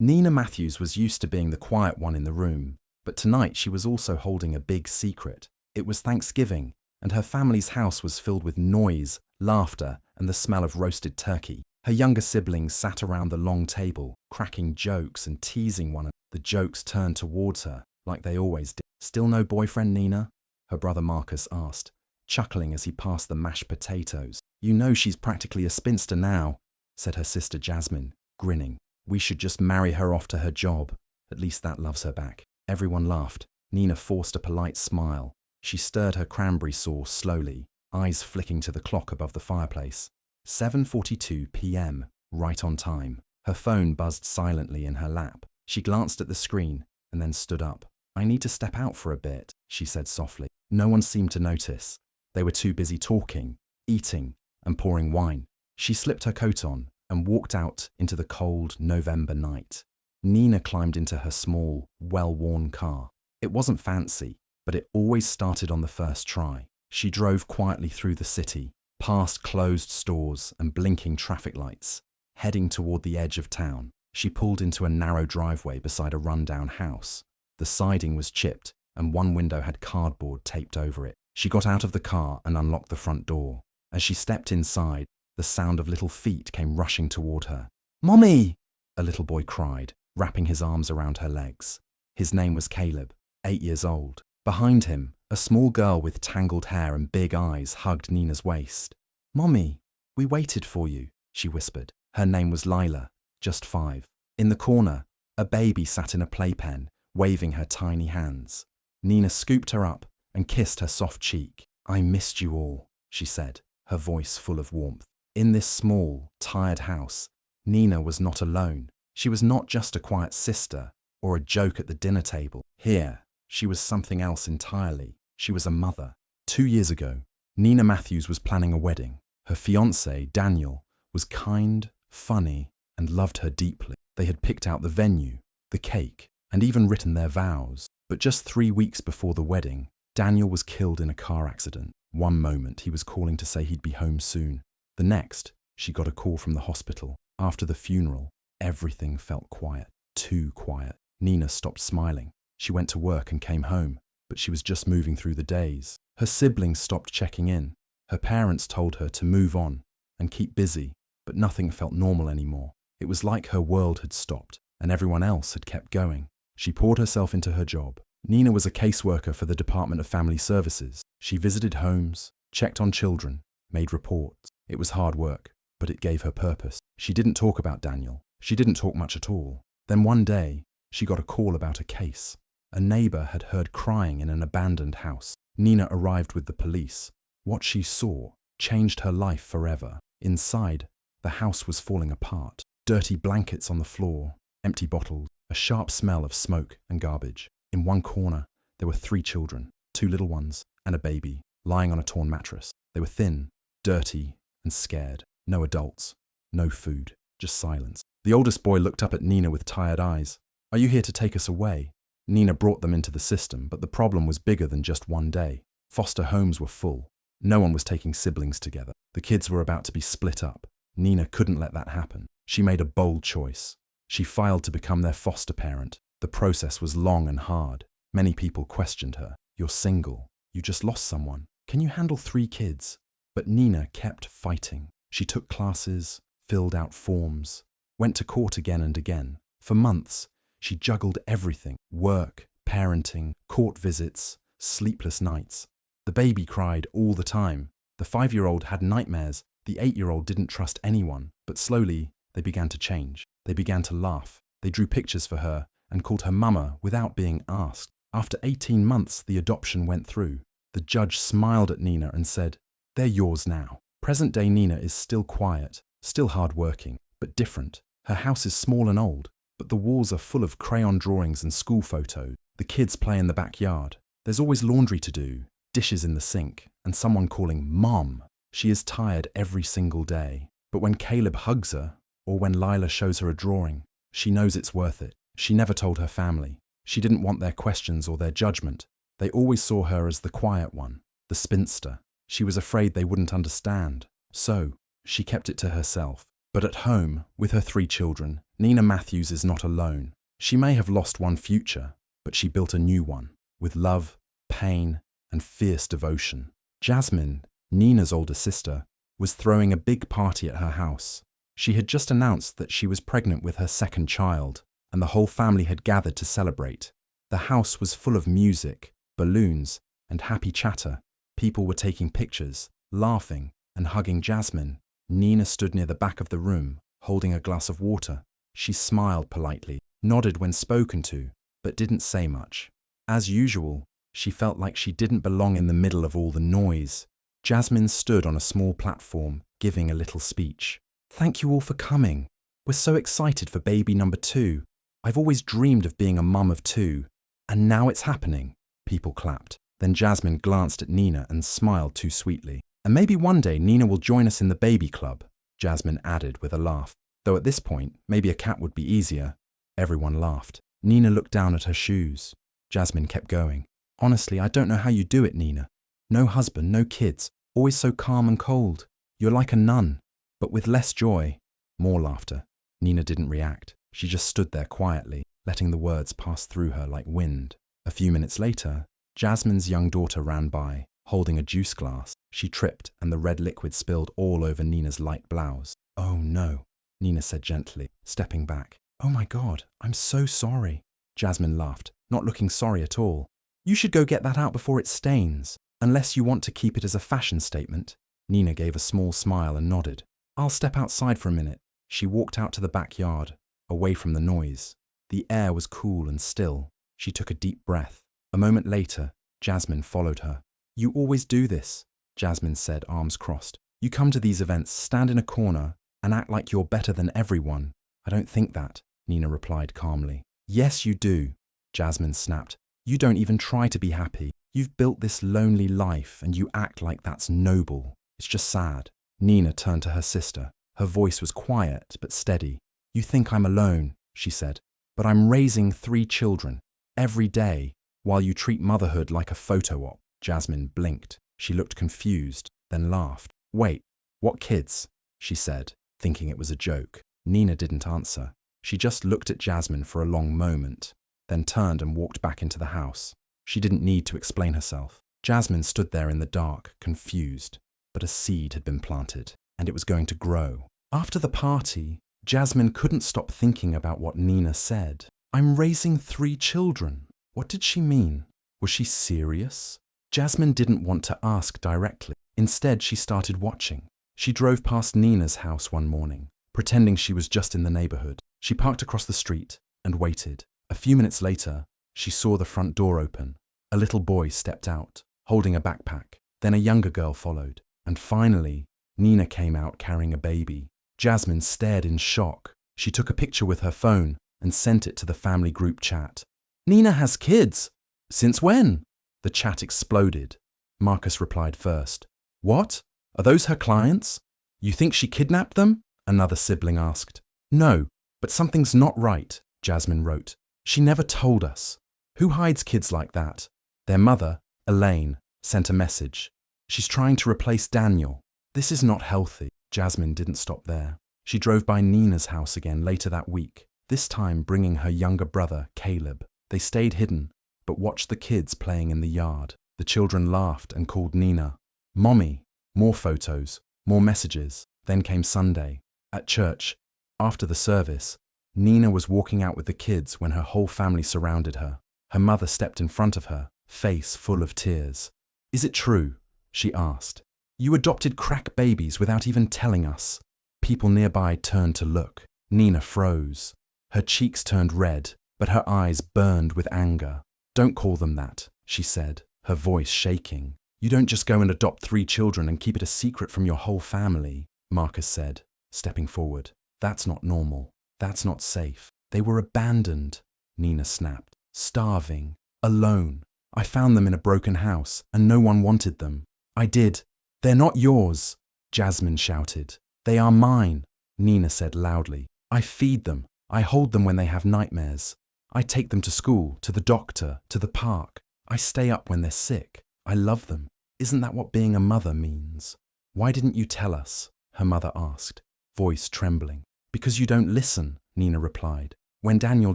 Nina Matthews was used to being the quiet one in the room, but tonight she was also holding a big secret. It was Thanksgiving, and her family's house was filled with noise, laughter, and the smell of roasted turkey. Her younger siblings sat around the long table, cracking jokes and teasing one another. The jokes turned towards her, like they always did. "Still no boyfriend, Nina?" her brother Marcus asked, chuckling as he passed the mashed potatoes. "You know she's practically a spinster now," said her sister Jasmine, grinning. "We should just marry her off to her job. At least that loves her back." Everyone laughed. Nina forced a polite smile. She stirred her cranberry sauce slowly, eyes flicking to the clock above the fireplace. 7:42 p.m., right on time. Her phone buzzed silently in her lap. She glanced at the screen and then stood up. "I need to step out for a bit," she said softly. No one seemed to notice. They were too busy talking, eating, and pouring wine. She slipped her coat on and walked out into the cold November night. Nina climbed into her small, well-worn car. It wasn't fancy, but it always started on the first try. She drove quietly through the city, past closed stores and blinking traffic lights. Heading toward the edge of town, she pulled into a narrow driveway beside a rundown house. The siding was chipped, and one window had cardboard taped over it. She got out of the car and unlocked the front door. As she stepped inside, the sound of little feet came rushing toward her. "Mommy!" a little boy cried, wrapping his arms around her legs. His name was Caleb, 8 years old. Behind him, a small girl with tangled hair and big eyes hugged Nina's waist. "Mommy, we waited for you," she whispered. Her name was Lila, just 5. In the corner, a baby sat in a playpen, waving her tiny hands. Nina scooped her up and kissed her soft cheek. "I missed you all," she said, her voice full of warmth. In this small, tired house, Nina was not alone. She was not just a quiet sister or a joke at the dinner table. Here, she was something else entirely. She was a mother. 2 years ago, Nina Matthews was planning a wedding. Her fiancé, Daniel, was kind, funny, and loved her deeply. They had picked out the venue, the cake, and even written their vows. But just 3 weeks before the wedding, Daniel was killed in a car accident. One moment, he was calling to say he'd be home soon. The next, she got a call from the hospital. After the funeral, everything felt quiet. Too quiet. Nina stopped smiling. She went to work and came home, but she was just moving through the days. Her siblings stopped checking in. Her parents told her to move on and keep busy, but nothing felt normal anymore. It was like her world had stopped, and everyone else had kept going. She poured herself into her job. Nina was a caseworker for the Department of Family Services. She visited homes, checked on children, made reports. It was hard work, but it gave her purpose. She didn't talk about Daniel. She didn't talk much at all. Then one day, she got a call about a case. A neighbor had heard crying in an abandoned house. Nina arrived with the police. What she saw changed her life forever. Inside, the house was falling apart. Dirty blankets on the floor, empty bottles, a sharp smell of smoke and garbage. In one corner, there were 3 children, 2 little ones, and a baby, lying on a torn mattress. They were thin, dirty, and scared. No adults, no food, just silence. The oldest boy looked up at Nina with tired eyes. "Are you here to take us away?" Nina brought them into the system, but the problem was bigger than just one day. Foster homes were full. No one was taking siblings together. The kids were about to be split up. Nina couldn't let that happen. She made a bold choice. She filed to become their foster parent. The process was long and hard. Many people questioned her. "You're single. You just lost someone. Can you handle 3 kids?" But Nina kept fighting. She took classes, filled out forms, went to court again and again. For months, she juggled everything: work, parenting, court visits, sleepless nights. The baby cried all the time. The 5-year-old had nightmares. The 8-year-old didn't trust anyone. But slowly, they began to change. They began to laugh. They drew pictures for her and called her Mama without being asked. After 18 months, the adoption went through. The judge smiled at Nina and said, "They're yours now." Present-day Nina is still quiet, still hard-working, but different. Her house is small and old, but the walls are full of crayon drawings and school photos. The kids play in the backyard. There's always laundry to do, dishes in the sink, and someone calling Mom. She is tired every single day. But when Caleb hugs her, or when Lila shows her a drawing, she knows it's worth it. She never told her family. She didn't want their questions or their judgment. They always saw her as the quiet one, the spinster. She was afraid they wouldn't understand. So, she kept it to herself. But at home, with her 3 children, Nina Matthews is not alone. She may have lost one future, but she built a new one, with love, pain, and fierce devotion. Jasmine, Nina's older sister, was throwing a big party at her house. She had just announced that she was pregnant with her 2nd child, and the whole family had gathered to celebrate. The house was full of music, balloons, and happy chatter. People were taking pictures, laughing, and hugging Jasmine. Nina stood near the back of the room, holding a glass of water. She smiled politely, nodded when spoken to, but didn't say much. As usual, she felt like she didn't belong in the middle of all the noise. Jasmine stood on a small platform, giving a little speech. "Thank you all for coming. We're so excited for baby number 2. I've always dreamed of being a mum of 2, and now it's happening." People clapped. Then Jasmine glanced at Nina and smiled too sweetly. "And maybe one day Nina will join us in the baby club," Jasmine added with a laugh. Though at this point, maybe a cat would be easier. Everyone laughed. Nina looked down at her shoes. Jasmine kept going. "Honestly, I don't know how you do it, Nina. No husband, no kids, always so calm and cold. You're like a nun, but with less joy." More laughter. Nina didn't react. She just stood there quietly, letting the words pass through her like wind. A few minutes later, Jasmine's young daughter ran by, holding a juice glass. She tripped and the red liquid spilled all over Nina's light blouse. "Oh no," Nina said gently, stepping back. "Oh my God, I'm so sorry." Jasmine laughed, not looking sorry at all. "You should go get that out before it stains, unless you want to keep it as a fashion statement." Nina gave a small smile and nodded. "I'll step outside for a minute." She walked out to the backyard, away from the noise. The air was cool and still. She took a deep breath. A moment later, Jasmine followed her. "You always do this," Jasmine said, arms crossed. "You come to these events, stand in a corner, and act like you're better than everyone." "I don't think that," Nina replied calmly. "Yes, you do," Jasmine snapped. "You don't even try to be happy. You've built this lonely life, and you act like that's noble. It's just sad." Nina turned to her sister. Her voice was quiet but steady. "You think I'm alone," she said, "but I'm raising 3 children, every day, while you treat motherhood like a photo op." Jasmine blinked. She looked confused, then laughed. "Wait, what kids?" she said, thinking it was a joke. Nina didn't answer. She just looked at Jasmine for a long moment, then turned and walked back into the house. She didn't need to explain herself. Jasmine stood there in the dark, confused. But a seed had been planted, and it was going to grow. After the party, Jasmine couldn't stop thinking about what Nina said. "I'm raising 3 children." What did she mean? Was she serious? Jasmine didn't want to ask directly. Instead, she started watching. She drove past Nina's house one morning, pretending she was just in the neighborhood. She parked across the street and waited. A few minutes later, she saw the front door open. A little boy stepped out, holding a backpack. Then a younger girl followed. And finally, Nina came out carrying a baby. Jasmine stared in shock. She took a picture with her phone and sent it to the family group chat. "Nina has kids! Since when?" The chat exploded. Marcus replied first. "What? Are those her clients? You think she kidnapped them?" Another sibling asked. "No, but something's not right," Jasmine wrote. "She never told us. Who hides kids like that?" Their mother, Elaine, sent a message. "She's trying to replace Daniel. This is not healthy." Jasmine didn't stop there. She drove by Nina's house again later that week, this time bringing her younger brother, Caleb. They stayed hidden, but watched the kids playing in the yard. The children laughed and called Nina Mommy. More photos, more messages. Then came Sunday. At church, after the service, Nina was walking out with the kids when her whole family surrounded her. Her mother stepped in front of her, face full of tears. "Is it true?" she asked. "You adopted crack babies without even telling us." People nearby turned to look. Nina froze. Her cheeks turned red, but her eyes burned with anger. "Don't call them that," she said, her voice shaking. "You don't just go and adopt 3 children and keep it a secret from your whole family," Marcus said, stepping forward. "That's not normal. That's not safe." "They were abandoned," Nina snapped. "Starving. Alone. I found them in a broken house, and no one wanted them. I did." "They're not yours," Jasmine shouted. "They are mine," Nina said loudly. "I feed them. I hold them when they have nightmares. I take them to school, to the doctor, to the park. I stay up when they're sick. I love them. Isn't that what being a mother means?" "Why didn't you tell us?" her mother asked. voice trembling. Because you don't listen, Nina replied. When Daniel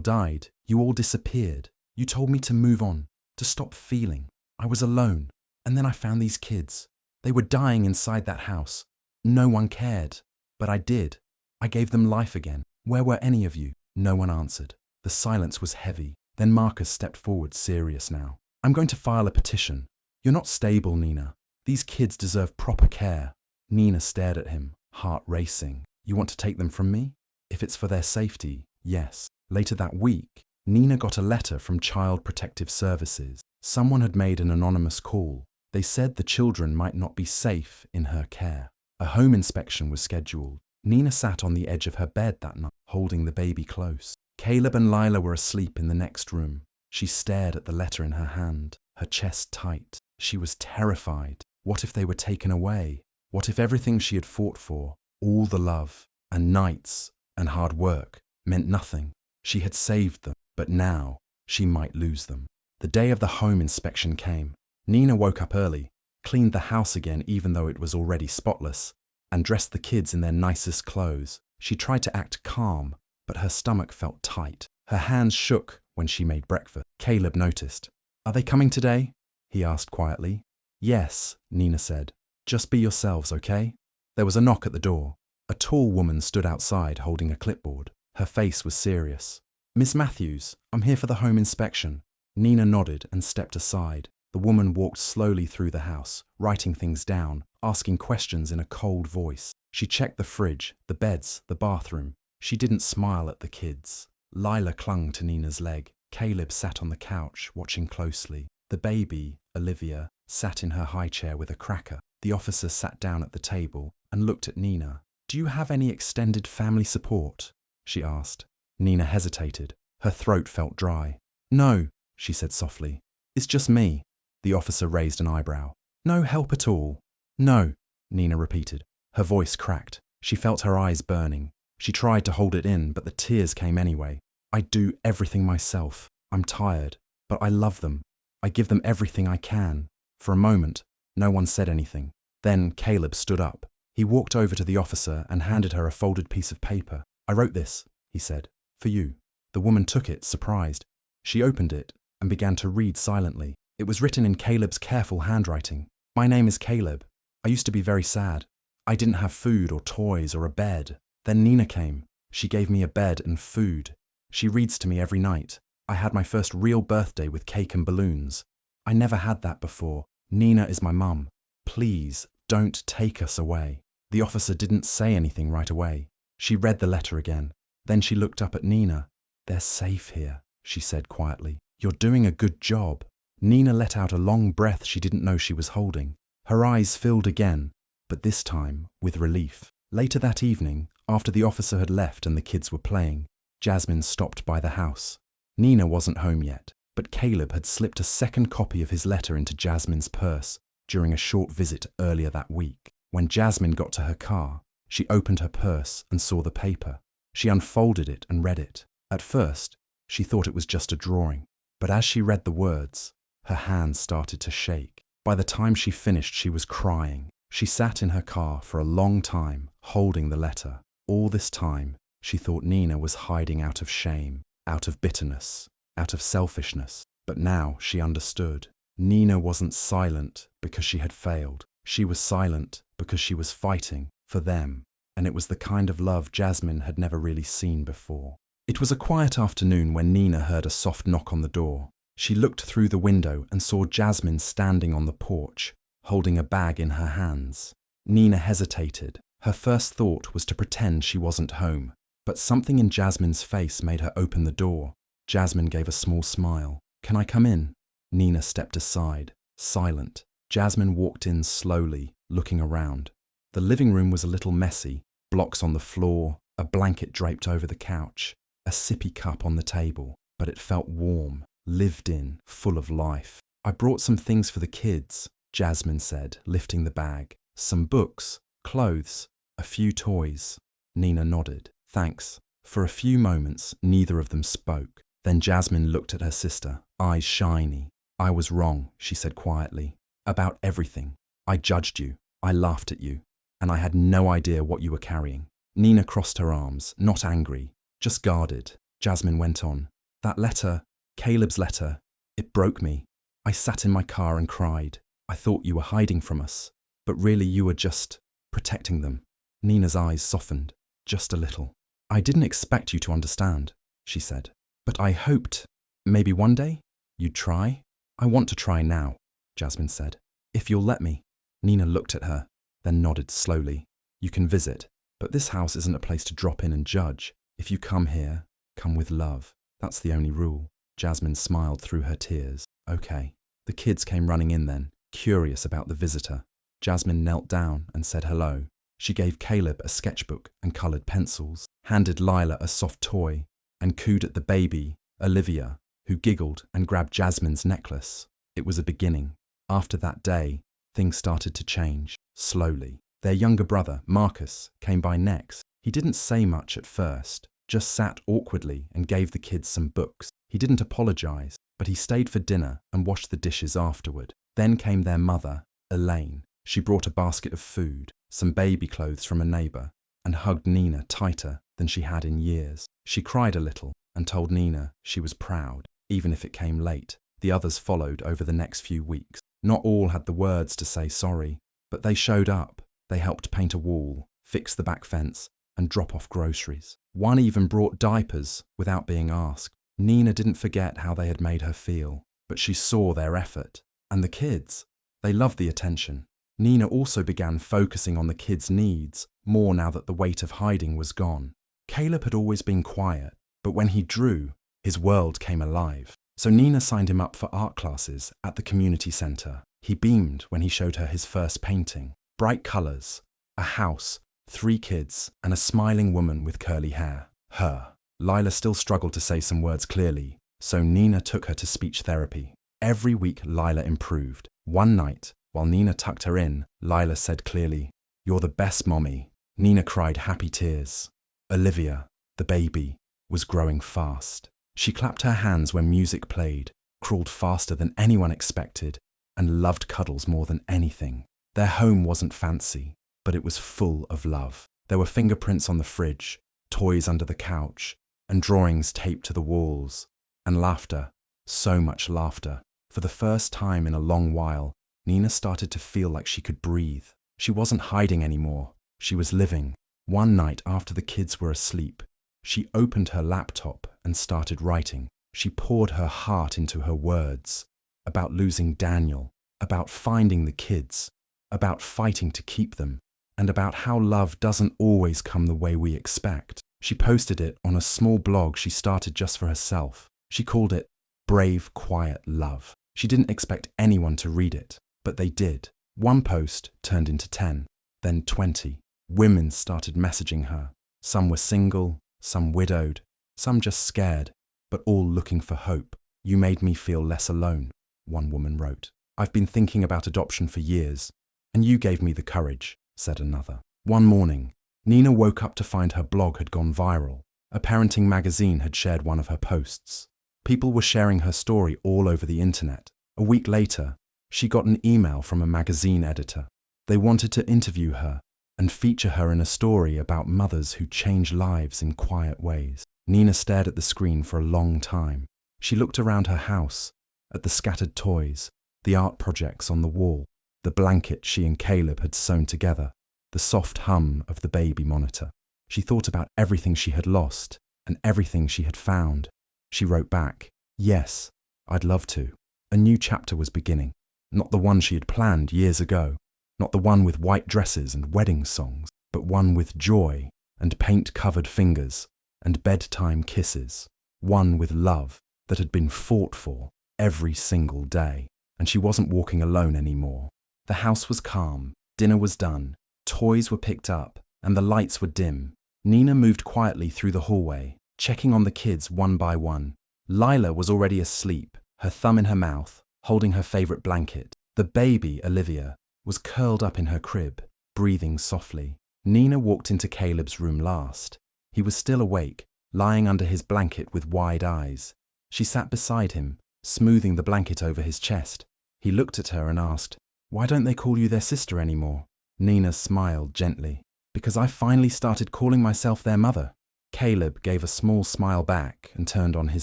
died, you all disappeared. You told me to move on, to stop feeling. I was alone. And then I found these kids. They were dying inside that house. No one cared. But I did. I gave them life again. Where were any of you? No one answered. The silence was heavy. Then Marcus stepped forward, serious now. I'm going to file a petition. You're not stable, Nina. These kids deserve proper care. Nina stared at him, heart racing. You want to take them from me? If it's for their safety, yes. Later that week, Nina got a letter from Child Protective Services. Someone had made an anonymous call. They said the children might not be safe in her care. A home inspection was scheduled. Nina sat on the edge of her bed that night, holding the baby close. Caleb and Lila were asleep in the next room. She stared at the letter in her hand, her chest tight. She was terrified. What if they were taken away? What if everything she had fought for, all the love, and nights, and hard work, meant nothing? She had saved them, but now she might lose them. The day of the home inspection came. Nina woke up early, cleaned the house again even though it was already spotless, and dressed the kids in their nicest clothes. She tried to act calm, but her stomach felt tight. Her hands shook when she made breakfast. Caleb noticed. Are they coming today? He asked quietly. Yes, Nina said. Just be yourselves, okay? There was a knock at the door. A tall woman stood outside holding a clipboard. Her face was serious. Miss Matthews, I'm here for the home inspection. Nina nodded and stepped aside. The woman walked slowly through the house, writing things down, asking questions in a cold voice. She checked the fridge, the beds, the bathroom. She didn't smile at the kids. Lila clung to Nina's leg. Caleb sat on the couch, watching closely. The baby, Olivia, sat in her high chair with a cracker. The officer sat down at the table and looked at Nina. Do you have any extended family support? She asked. Nina hesitated. Her throat felt dry. No, she said softly. It's just me. The officer raised an eyebrow. No help at all? No, Nina repeated. Her voice cracked. She felt her eyes burning. She tried to hold it in, but the tears came anyway. I do everything myself. I'm tired, but I love them. I give them everything I can. For a moment, no one said anything. Then Caleb stood up. He walked over to the officer and handed her a folded piece of paper. I wrote this, he said, for you. The woman took it, surprised. She opened it and began to read silently. It was written in Caleb's careful handwriting. My name is Caleb. I used to be very sad. I didn't have food or toys or a bed. Then Nina came. She gave me a bed and food. She reads to me every night. I had my first real birthday with cake and balloons. I never had that before. Nina is my mum. Please, don't take us away. The officer didn't say anything right away. She read the letter again. Then she looked up at Nina. They're safe here, she said quietly. You're doing a good job. Nina let out a long breath she didn't know she was holding. Her eyes filled again, but this time with relief. Later that evening, after the officer had left and the kids were playing, Jasmine stopped by the house. Nina wasn't home yet, but Caleb had slipped a second copy of his letter into Jasmine's purse during a short visit earlier that week. When Jasmine got to her car, she opened her purse and saw the paper. She unfolded it and read it. At first, she thought it was just a drawing, but as she read the words, her hands started to shake. By the time she finished, she was crying. She sat in her car for a long time, holding the letter. All this time, she thought Nina was hiding out of shame, out of bitterness, out of selfishness. But now she understood. Nina wasn't silent because she had failed. She was silent because she was fighting for them, and it was the kind of love Jasmine had never really seen before. It was a quiet afternoon when Nina heard a soft knock on the door. She looked through the window and saw Jasmine standing on the porch, holding a bag in her hands. Nina hesitated. Her first thought was to pretend she wasn't home, but something in Jasmine's face made her open the door. Jasmine gave a small smile. Can I come in? Nina stepped aside, silent. Jasmine walked in slowly, looking around. The living room was a little messy, blocks on the floor, a blanket draped over the couch, a sippy cup on the table, but it felt warm, lived in, full of life. I brought some things for the kids, Jasmine said, lifting the bag. Some books, clothes, a few toys. Nina nodded. Thanks. For a few moments, neither of them spoke. Then Jasmine looked at her sister, eyes shiny. I was wrong, she said quietly. About everything. I judged you. I laughed at you. And I had no idea what you were carrying. Nina crossed her arms, not angry, just guarded. Jasmine went on. That letter, Caleb's letter, it broke me. I sat in my car and cried. I thought you were hiding from us, but really you were just protecting them. Nina's eyes softened, just a little. I didn't expect you to understand, she said. But I hoped, maybe one day, you'd try. I want to try now, Jasmine said. If you'll let me. Nina looked at her, then nodded slowly. You can visit, but this house isn't a place to drop in and judge. If you come here, come with love. That's the only rule. Jasmine smiled through her tears. Okay. The kids came running in then, curious about the visitor. Jasmine knelt down and said hello. She gave Caleb a sketchbook and coloured pencils, handed Lila a soft toy, and cooed at the baby, Olivia, who giggled and grabbed Jasmine's necklace. It was a beginning. After that day, things started to change, slowly. Their younger brother, Marcus, came by next. He didn't say much at first, just sat awkwardly and gave the kids some books. He didn't apologise, but he stayed for dinner and washed the dishes afterward. Then came their mother, Elaine. She brought a basket of food, some baby clothes from a neighbour, and hugged Nina tighter than she had in years. She cried a little and told Nina she was proud, even if it came late. The others followed over the next few weeks. Not all had the words to say sorry, but they showed up. They helped paint a wall, fix the back fence, and drop off groceries. One even brought diapers without being asked. Nina didn't forget how they had made her feel, but she saw their effort. And the kids, they loved the attention. Nina also began focusing on the kids' needs more now that the weight of hiding was gone. Caleb had always been quiet, but when he drew, his world came alive. So Nina signed him up for art classes at the community centre. He beamed when he showed her his first painting. Bright colours, a house, 3 kids, and a smiling woman with curly hair. Her. Lila still struggled to say some words clearly, so Nina took her to speech therapy. Every week Lila improved. One night, while Nina tucked her in, Lila said clearly, "You're the best, Mommy." Nina cried happy tears. Olivia, the baby, was growing fast. She clapped her hands when music played, crawled faster than anyone expected, and loved cuddles more than anything. Their home wasn't fancy, but it was full of love. There were fingerprints on the fridge, toys under the couch, and drawings taped to the walls. And laughter, so much laughter. For the first time in a long while, Nina started to feel like she could breathe. She wasn't hiding anymore. She was living. One night after the kids were asleep, she opened her laptop and started writing. She poured her heart into her words, about losing Daniel, about finding the kids, about fighting to keep them, and about how love doesn't always come the way we expect. She posted it on a small blog she started just for herself. She called it Brave, Quiet Love. She didn't expect anyone to read it, but they did. One post turned into 10, then 20. Women started messaging her. Some were single, some widowed, some just scared, but all looking for hope. "You made me feel less alone," one woman wrote. "I've been thinking about adoption for years, and you gave me the courage," said another. One morning, Nina woke up to find her blog had gone viral. A parenting magazine had shared one of her posts. People were sharing her story all over the internet. A week later, she got an email from a magazine editor. They wanted to interview her and feature her in a story about mothers who change lives in quiet ways. Nina stared at the screen for a long time. She looked around her house, at the scattered toys, the art projects on the wall, the blanket she and Caleb had sewn together, the soft hum of the baby monitor. She thought about everything she had lost and everything she had found. She wrote back, "Yes, I'd love to." A new chapter was beginning, not the one she had planned years ago, not the one with white dresses and wedding songs, but one with joy and paint-covered fingers and bedtime kisses, one with love that had been fought for every single day. And she wasn't walking alone anymore. The house was calm, dinner was done, toys were picked up, and the lights were dim. Nina moved quietly through the hallway, checking on the kids one by one. Lila was already asleep, her thumb in her mouth, holding her favourite blanket. The baby, Olivia, was curled up in her crib, breathing softly. Nina walked into Caleb's room last. He was still awake, lying under his blanket with wide eyes. She sat beside him, smoothing the blanket over his chest. He looked at her and asked, "Why don't they call you their sister anymore?" Nina smiled gently. Because I finally started calling myself their mother. Caleb gave a small smile back and turned on his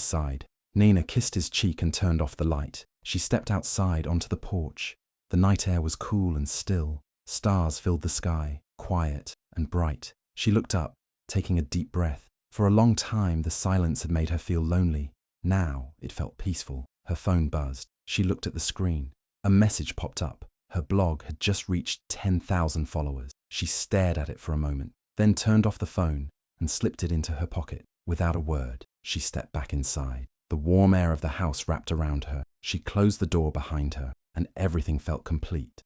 side. Nina kissed his cheek and turned off the light. She stepped outside onto the porch. The night air was cool and still. Stars filled the sky, quiet and bright. She looked up, taking a deep breath. For a long time, the silence had made her feel lonely. Now it felt peaceful. Her phone buzzed. She looked at the screen. A message popped up. Her blog had just reached 10,000 followers. She stared at it for a moment, then turned off the phone and slipped it into her pocket. Without a word, she stepped back inside. The warm air of the house wrapped around her. She closed the door behind her, and everything felt complete.